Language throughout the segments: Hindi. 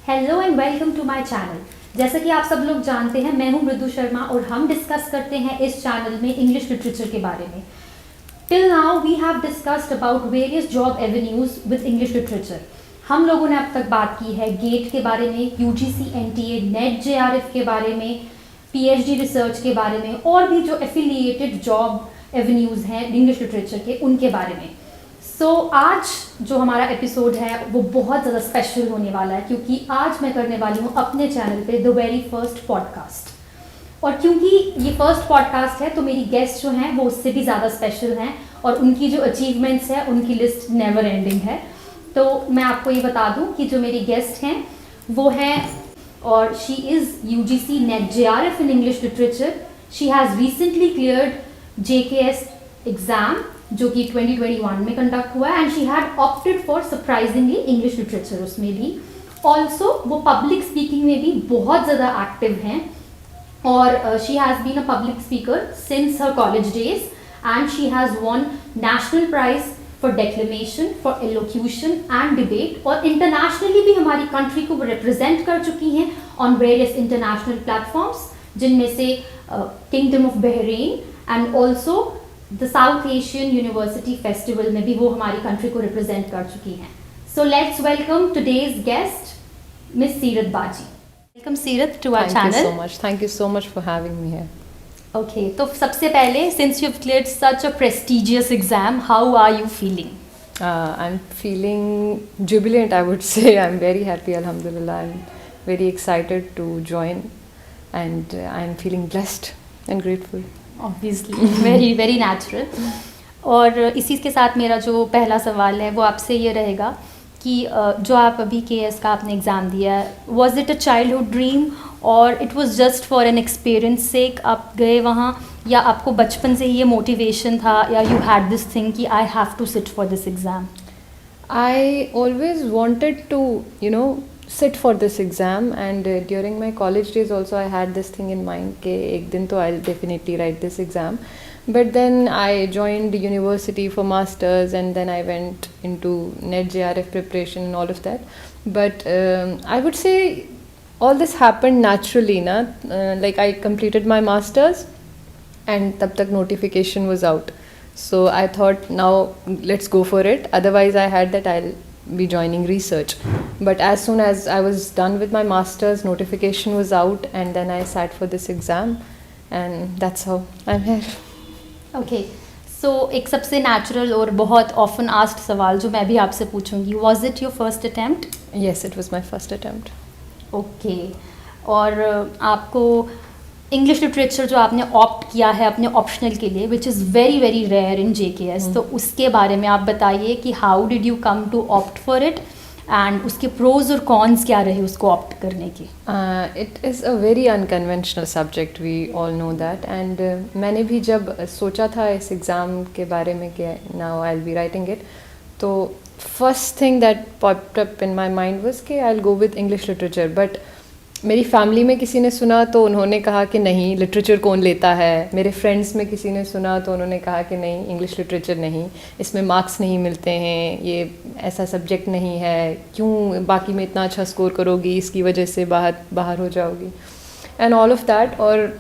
Hello and welcome to my channel. जैसा कि आप सब लोग जानते हैं, मैं हूं मृदु शर्मा और हम डिस्कस करते हैं इस चैनल में इंग्लिश लिटरेचर के बारे में। Till now we have discussed about various job avenues with English literature. हम लोगों ने अब तक बात की है गेट के बारे में, यूजीसी एनटीए, नेट जेआरएफ के बारे में, पीएचडी रिसर्च के बारे में और भी जो एफिलिएटेड जॉब एवेन्यूज हैं इंग्लिश लिटरेचर के, उनके बारे में। आज जो हमारा एपिसोड है वो बहुत ज़्यादा स्पेशल होने वाला है, क्योंकि आज मैं करने वाली हूँ अपने चैनल पे द वेरी फर्स्ट पॉडकास्ट। और क्योंकि ये फर्स्ट पॉडकास्ट है तो मेरी गेस्ट जो हैं वो उससे भी ज़्यादा स्पेशल हैं और उनकी जो अचीवमेंट्स है उनकी लिस्ट नेवर एंडिंग है। तो मैं आपको ये बता दूँ कि जो मेरी गेस्ट हैं वो हैं, और she is UGC net JRF in English literature. She has recently cleared JKS exam जो कि 2021 में कंडक्ट हुआ है, and she had opted for surprisingly English literature उसमें भी। ऑल्सो वो पब्लिक स्पीकिंग में भी बहुत ज़्यादा एक्टिव हैं और she has been a public speaker since her college days, and she has won national prize for declamation, for elocution and debate, और इंटरनेशनली भी हमारी कंट्री को वो रिप्रेजेंट कर चुकी हैं ऑन वेरियस इंटरनेशनल प्लेटफॉर्म्स, जिनमें से kingdom of Bahrain and also the south Asian university festival में भी वो हमारी कंट्री को रिप्रेजेंट कर चुकी हैं। So let's welcome today's guest miss Seerat Baji. Welcome Seerat to our channel. Thank you so much for having me here. Okay, तो सबसे पहले, since you have cleared such a prestigious exam, how are you feeling? I'm feeling jubilant, I would say. I'm very happy, alhamdulillah. I'm very excited to join, and I'm feeling blessed and grateful. Obviously very very natural. और इसी के साथ मेरा जो पहला सवाल है वो आपसे ये रहेगा कि जो आप अभी केएस का आपने एग्ज़ाम दिया है, was it a childhood dream और it was just for an experience sake आप गए वहाँ, या आपको बचपन से ही ये मोटिवेशन था, या यू हैड दिस थिंग कि I have to sit for this exam? I always wanted to, sit for this exam, and during my college days also I had this thing in mind कि एक दिन तो I'll definitely write this exam. But then I joined university for masters, and then I went into net JRF preparation and all of that. But I would say all this happened naturally, na? Like I completed my masters, and तब तक notification was out. So I thought, now let's go for it. Otherwise I had that I'll be joining research. But as soon as I was done with my masters, notification was out, and then I sat for this exam, and that's how I'm here. Okay, so एक सबसे नेचुरल और बहुत ऑफन आस्क्ड सवाल जो मैं भी आपसे पूछूंगी, was it your first attempt? Yes, it was my first attempt. Okay, और आपको इंग्लिश लिटरेचर जो आपने ऑप्ट किया है अपने ऑप्शनल के लिए, which is very very rare in JKS, तो उसके बारे में आप बताइए कि how did you come to opt for it, and उसके प्रोज और कॉन्स क्या रहे उसको ऑप्ट करने के? It is a very unconventional subject, we all know that, and मैंने भी जब सोचा था इस एग्ज़ाम के बारे में कि now I'll be writing it, तो first thing that popped up in my mind was कि I'll go with English literature. But मेरी फैमिली में किसी ने सुना तो उन्होंने कहा कि नहीं, लिटरेचर कौन लेता है। मेरे फ्रेंड्स में किसी ने सुना तो उन्होंने कहा कि नहीं, इंग्लिश लिटरेचर नहीं, इसमें मार्क्स नहीं मिलते हैं, ये ऐसा सब्जेक्ट नहीं है, क्यों बाकी में इतना अच्छा स्कोर करोगी, इसकी वजह से बाहर हो जाओगी, एंड ऑल ऑफ दैट। और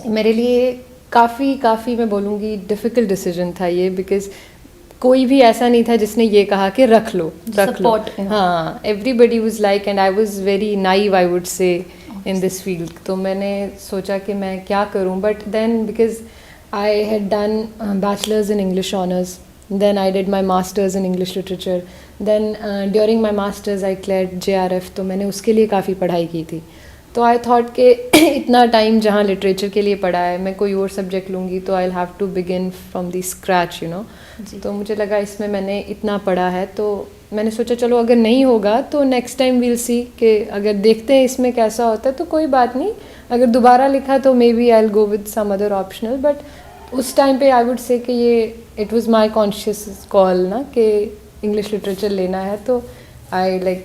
मेरे लिए काफ़ी मैं बोलूँगी डिफ़िकल्ट डिसीजन था ये, बिकॉज़ कोई भी ऐसा नहीं था जिसने ये कहा कि रख लो। हाँ, everybody was like, and I was very naive, I would से, इन दिस फील्ड। तो मैंने सोचा कि मैं क्या करूं, but then because I had done bachelors in English honours, then I did my masters in English literature, then during my masters I cleared JRF, तो मैंने उसके लिए काफ़ी पढ़ाई की थी। तो आई थॉट कि इतना टाइम जहाँ लिटरेचर के लिए पढ़ा है, मैं कोई और सब्जेक्ट लूँगी तो I have to begin from the scratch, तो मुझे लगा इसमें मैंने इतना पढ़ा है, तो मैंने सोचा चलो अगर नहीं होगा तो नेक्स्ट टाइम वील सी, कि अगर देखते हैं इसमें कैसा होता है तो कोई बात नहीं, अगर दोबारा लिखा तो maybe I will go with some other optional. But उस टाइम पे आई वुड से कि ये it was my conscious call ना कि इंग्लिश लिटरेचर लेना है, तो आई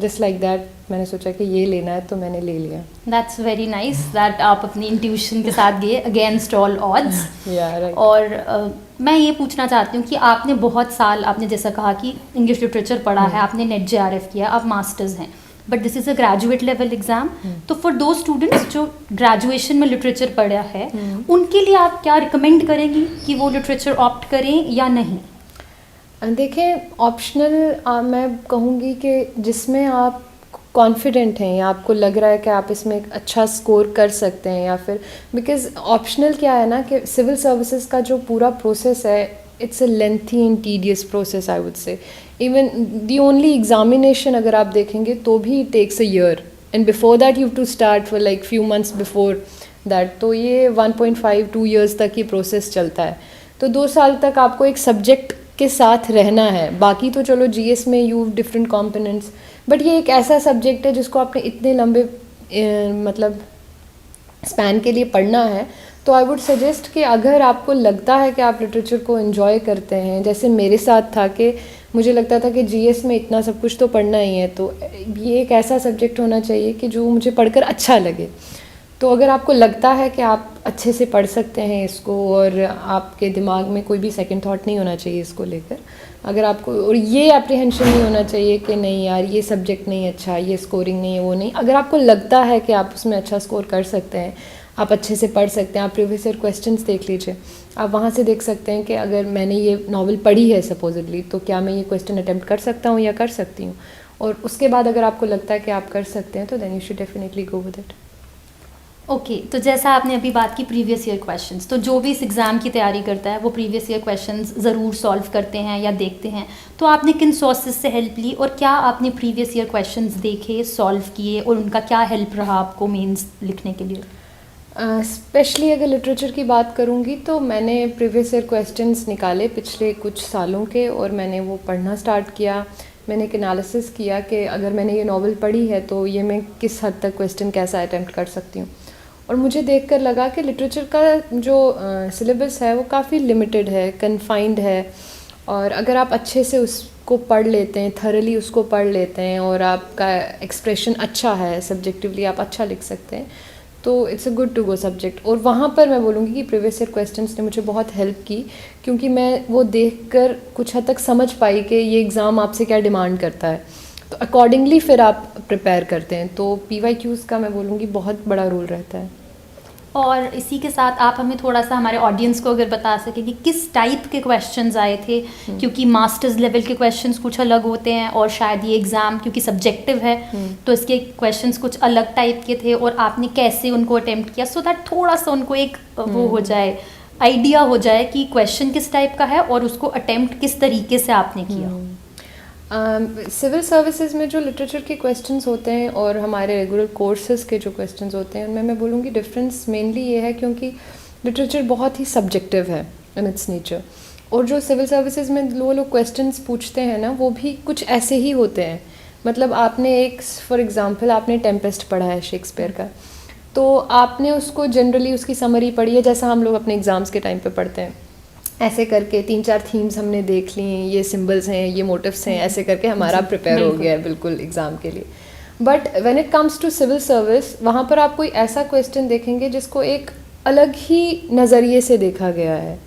जस्ट लाइक दैट मैंने सोचा कि ये लेना है तो मैंने ले लिया। दैट्स वेरी नाइस दैट आप अपनी इंट्यूशन के साथ गए अगेंस्ट ऑल ऑड्स। राइट। और मैं ये पूछना चाहती हूँ कि आपने बहुत साल, आपने जैसा कहा कि इंग्लिश लिटरेचर पढ़ा है, आपने नेट जेआरएफ किया, आप मास्टर्स हैं, but this is a graduate level exam. तो फॉर दो स्टूडेंट्स जो ग्रेजुएशन में लिटरेचर पढ़ा है, उनके लिए आप क्या रिकमेंड करेंगी कि वो लिटरेचर ऑप्ट करें या नहीं? देखें, ऑप्शनल मैं कहूँगी कि जिसमें आप कॉन्फिडेंट हैं या आपको लग रहा है कि आप इसमें एक अच्छा स्कोर कर सकते हैं, या फिर बिकॉज़ ऑप्शनल क्या है ना कि सिविल सर्विसेज का जो पूरा प्रोसेस है, it's a lengthy and tedious process I would say. Even the only examination अगर आप देखेंगे तो भी takes a year, and before that you to start for like few months before that. तो ये 1.5-2 ईयर्स तक ये प्रोसेस चलता है। तो 2 साल तक आपको एक सब्जेक्ट के साथ रहना है। बाकी तो चलो जीएस में यू डिफरेंट कॉम्पोनेंट्स, बट ये एक ऐसा सब्जेक्ट है जिसको आपने इतने लंबे मतलब स्पैन के लिए पढ़ना है। तो आई वुड सजेस्ट कि अगर आपको लगता है कि आप लिटरेचर को एंजॉय करते हैं, जैसे मेरे साथ था कि मुझे लगता था कि जीएस में इतना सब कुछ तो पढ़ना ही है, तो ये एक ऐसा सब्जेक्ट होना चाहिए कि जो मुझे पढ़कर अच्छा लगे। तो अगर आपको लगता है कि आप अच्छे से पढ़ सकते हैं इसको, और आपके दिमाग में कोई भी सेकंड थॉट नहीं होना चाहिए इसको लेकर, अगर आपको, और ये एप्रीहेंशन नहीं होना चाहिए कि नहीं यार ये सब्जेक्ट नहीं अच्छा, ये स्कोरिंग नहीं है, वो नहीं। अगर आपको लगता है कि आप उसमें अच्छा स्कोर कर सकते हैं, आप अच्छे से पढ़ सकते हैं, आप प्रीवियस ईयर क्वेश्चंस देख लीजिए। आप वहाँ से देख सकते हैं कि अगर मैंने ये नावल पढ़ी है सपोजिटली, तो क्या मैं ये क्वेश्चन अटैम्प्ट कर सकता हूँ या कर सकती हूँ। और उसके बाद अगर आपको लगता है कि आप कर सकते हैं, तो then you should definitely go with it. Okay, तो जैसा आपने अभी बात की प्रीवियस ईयर क्वेश्चंस, तो जो भी इस एग्ज़ाम की तैयारी करता है वो प्रीवियस ईयर क्वेश्चंस ज़रूर सॉल्व करते हैं या देखते हैं। तो आपने किन सोर्सेज से हेल्प ली, और क्या आपने प्रीवियस ईयर क्वेश्चंस देखे, सॉल्व किए, और उनका क्या हेल्प रहा आपको मेंस लिखने के लिए? स्पेशली अगर लिटरेचर की बात करूँगी तो मैंने प्रीवियस ईयर क्वेश्चंस निकाले पिछले कुछ सालों के, और मैंने वो पढ़ना स्टार्ट किया। मैंने एक एनालिसिस किया कि अगर मैंने ये नावल पढ़ी है तो ये मैं किस हद तक क्वेश्चन कैसा अटैम्प्ट कर सकती हूँ। और मुझे देखकर लगा कि लिटरेचर का जो सिलेबस है वो काफ़ी लिमिटेड है, कन्फाइंड है, और अगर आप अच्छे से उसको पढ़ लेते हैं, थरली उसको पढ़ लेते हैं, और आपका एक्सप्रेशन अच्छा है, सब्जेक्टिवली आप अच्छा लिख सकते हैं, तो it's a good to go subject. और वहाँ पर मैं बोलूँगी कि प्रीवियस ईयर क्वेश्चंस ने मुझे बहुत हेल्प की, क्योंकि मैं वो देखकर कुछ हद तक समझ पाई कि ये एग्ज़ाम आपसे क्या डिमांड करता है, तो अकॉर्डिंगली फिर आप प्रिपेयर करते हैं। तो PYQs का मैं बोलूँगी बहुत बड़ा रोल रहता है। और इसी के साथ आप हमें थोड़ा सा हमारे ऑडियंस को अगर बता सकें कि किस टाइप के क्वेश्चंस आए थे, क्योंकि मास्टर्स लेवल के क्वेश्चंस कुछ अलग होते हैं, और शायद ये एग्ज़ाम क्योंकि सब्जेक्टिव है तो इसके क्वेश्चंस कुछ अलग टाइप के थे, और आपने कैसे उनको अटेम्प्ट किया, सो दैट थोड़ा सा उनको एक वो हो जाए, आइडिया हो जाए कि क्वेश्चन किस टाइप का है और उसको अटेम्प्ट किस तरीके से आपने किया। सिविल सर्विसेज में जो लिटरेचर के क्वेश्चंस होते हैं और हमारे रेगुलर कोर्सेज के जो क्वेश्चंस होते हैं, उनमें मैं बोलूँगी डिफरेंस मेनली ये है क्योंकि लिटरेचर बहुत ही सब्जेक्टिव है इन इट्स नेचर, और जो सिविल सर्विसेज में लोग क्वेश्चंस पूछते हैं ना, वो भी कुछ ऐसे ही होते हैं। मतलब आपने एक, फॉर एग्जांपल आपने टेम्पेस्ट पढ़ा है शेक्सपियर का, तो आपने उसको जनरली उसकी समरी पढ़ी है जैसा हम लोग अपने एग्ज़ाम्स के टाइम पे पढ़ते हैं, ऐसे करके 3-4 थीम्स हमने देख ली, ये सिंबल्स हैं, ये मोटिव्स हैं, ऐसे करके हमारा प्रिपेयर हो गया है बिल्कुल एग्ज़ाम के लिए। But when it comes to civil service, वहाँ पर आप कोई ऐसा क्वेश्चन देखेंगे जिसको एक अलग ही नज़रिए से देखा गया है।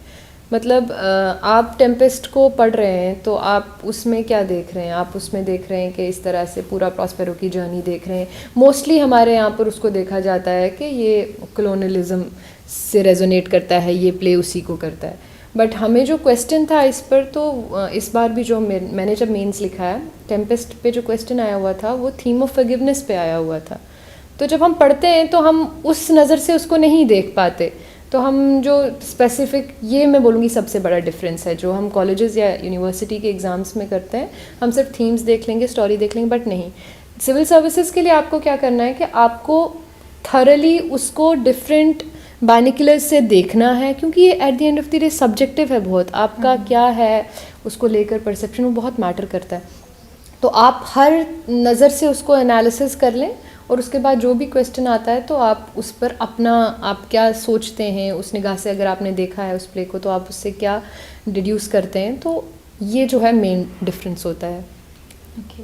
मतलब आप टेम्पेस्ट को पढ़ रहे हैं तो आप उसमें क्या देख रहे हैं, आप उसमें देख रहे हैं कि इस तरह से पूरा प्रॉस्पेरो की जर्नी देख रहे हैं। मोस्टली हमारे यहाँ पर उसको देखा जाता है कि ये कॉलोनियलिज्म से रेजोनेट करता है, ये प्ले उसी को करता है। बट हमें जो क्वेश्चन था इस पर, तो इस बार भी जो मैंने जब मेंस लिखा है, टेम्पेस्ट पे जो क्वेश्चन आया हुआ था वो थीम ऑफ फॉरगिवनेस पे आया हुआ था। तो जब हम पढ़ते हैं तो हम उस नज़र से उसको नहीं देख पाते, तो हम जो स्पेसिफिक, ये मैं बोलूँगी सबसे बड़ा डिफरेंस है जो हम कॉलेजेस या यूनिवर्सिटी के एग्ज़ाम्स में करते हैं। हम सिर्फ थीम्स देख लेंगे, स्टोरी देख लेंगे, बट नहीं, सिविल सर्विसेज के लिए आपको क्या करना है कि आपको थरली उसको डिफरेंट बाइनिकुलर्स से देखना है, क्योंकि ये at the end of the day subjective है बहुत। आपका क्या है उसको लेकर परसेप्शन, वो बहुत मैटर करता है। तो आप हर नज़र से उसको एनालिसिस कर लें, और उसके बाद जो भी क्वेश्चन आता है तो आप उस पर अपना, आप क्या सोचते हैं उस निगाह से, अगर आपने देखा है उस प्ले को तो आप उससे क्या डिड्यूस करते हैं। तो ये जो है मेन डिफरेंस होता है। ओके,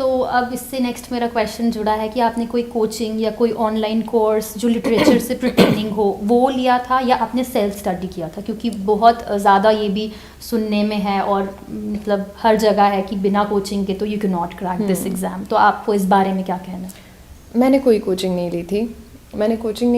तो अब इससे नेक्स्ट मेरा क्वेश्चन जुड़ा है कि आपने कोई कोचिंग या कोई ऑनलाइन कोर्स जो लिटरेचर से परटेनिंग हो वो लिया था या आपने सेल्फ स्टडी किया था, क्योंकि बहुत ज़्यादा ये भी सुनने में है और मतलब हर जगह है कि बिना कोचिंग के तो you can not crack this exam. तो आपको इस बारे में क्या कहना है? मैंने कोई कोचिंग नहीं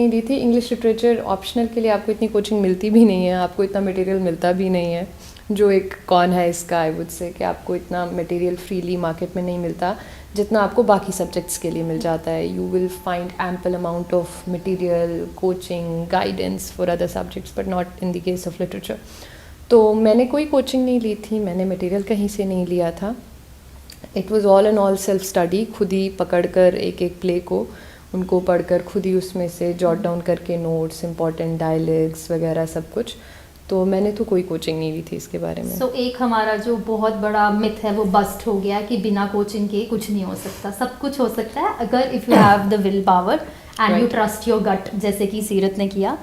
ली थी। इंग्लिश लिटरेचर ऑप्शनल के लिए आपको इतनी कोचिंग मिलती भी नहीं है, आपको इतना मटेरियल मिलता भी नहीं है। जो एक कौन है इसका, आई वुड से कि आपको इतना मटेरियल फ्रीली मार्केट में नहीं मिलता जितना आपको बाकी सब्जेक्ट्स के लिए मिल जाता है। You will find ample amount of material, coaching, guidance for other subjects, but not in the case of literature. तो मैंने कोई कोचिंग नहीं ली थी, मैंने मटेरियल कहीं से नहीं लिया था। It was all and all self study, खुद ही पकड़ कर एक एक प्ले को उनको पढ़कर खुद ही उसमें से जॉट डाउन करके नोट्स, इंपॉर्टेंट डायलॉग्स वगैरह सब कुछ। तो मैंने तो कोई कोचिंग नहीं ली थी इसके बारे में। सो एक हमारा जो बहुत बड़ा मिथ है वो बस्ट हो गया कि बिना कोचिंग के कुछ नहीं हो सकता। सब कुछ हो सकता है अगर if you have the will power and you trust your gut, जैसे कि सीरत ने किया।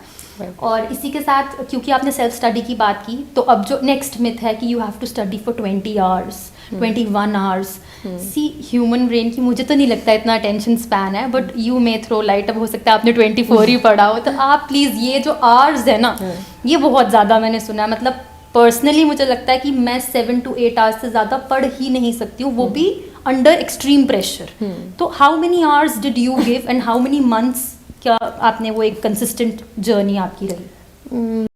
और इसी के साथ क्योंकि आपने सेल्फ स्टडी की बात की, तो अब जो नेक्स्ट मिथ है कि you have to study for 20 hours, 21 hours. See human brain की मुझे तो नहीं लगता इतना अटेंशन स्पैन है, but you may throw light, अब हो सकता है आपने 24 ही पढ़ा हो। तो आप प्लीज़ ये जो आवर्स है ना, ये बहुत ज़्यादा मैंने सुना है। मतलब पर्सनली मुझे लगता है कि मैं 7 to 8 आवर्स से ज़्यादा पढ़ ही नहीं सकती हूँ, वो भी अंडर एक्सट्रीम प्रेशर। तो how many hours did you give and how many months क्या आपने वो एक कंसिस्टेंट जर्नी आपकी रही?